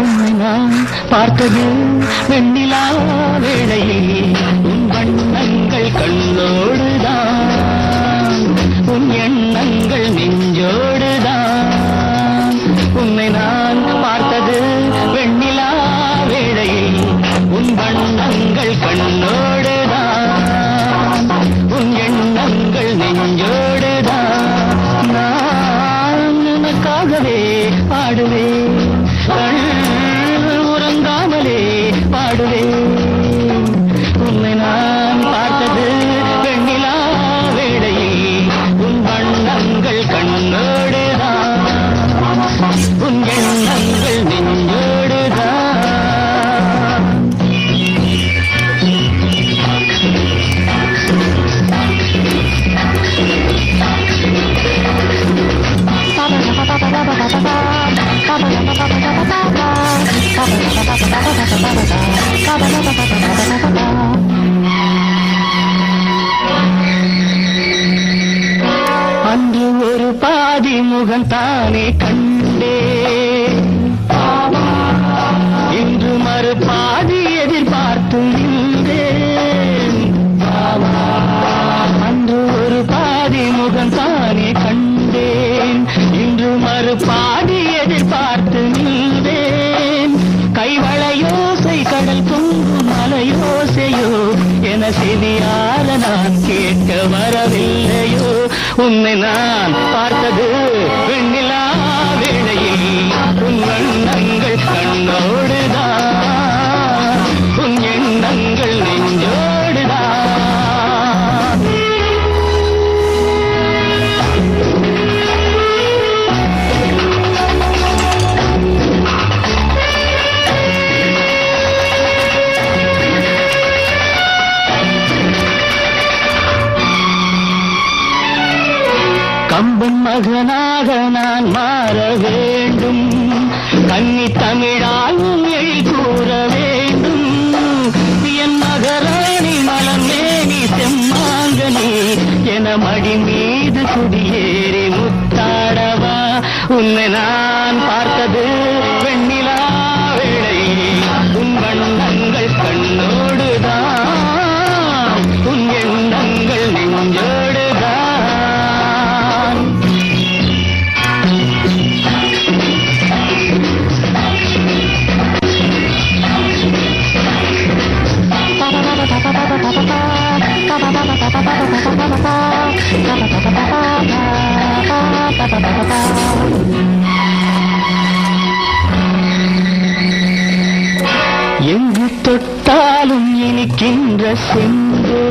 உன்னை நான் பார்த்தது வெண்ணிலா வேளையில் உன் வண்ணங்கள் கண்ணோடுதான், உன் எண்ணங்கள் நெஞ்சோடுதான். உன்னை நான் பார்த்தது வெண்ணிலா வேளையில் உன் வண்ணங்கள் கண்ணோடுதான், உன் எண்ணங்கள் நெஞ்சோடுதான். நான் உனக்காகவே பாடுவேன், உறங்காமலே பாடுவேன். உன்னை நான் பார்த்தது வெண்ணிலா வேளையில் உன் வண்ணங்கள் கண்ணோடுதான், உன் எண்ணங்கள் நெஞ்சோடுதான். அன்று ஒரு பாதி முகம் தானே கண்டே, இன்று மறு பாதி எதிர்பார்த்து நின்றேன். அன்று ஒரு பாதி முகம் தானே கண்டேன், இன்று மறு பாதி எதிர்பார்த்து நின்றேன். கைவளையோசை கடல் பொங்கும் மலையோசையோ என செவியார நான் கேட்க வரவில்லையோ. உன்னை நான் பார்த்தது வெண்ணிலா வேளையில் உன் வண்ணங்கள் கண்ணோடுதான், உன் எண்ணங்கள் நெஞ்சோடுதான். கம்பன் மகனாக நான் மாற வேண்டும், கன்னி தமிழாலும் எழி கூற வேண்டும். என் மகராணி மலமேனி செம்மாங்கனி என மடி மீது குடியேறி முத்தாடவா. உன்னை நான் பார்த்தது வெண்ணிலா வேளையில் உன் வண்ணங்கள் கண்ணோடுதான், உன் எண்ணங்கள் நெஞ்சோடுதான். எங்கு தொட்டாலும் இனிக்கின்ற செந்தே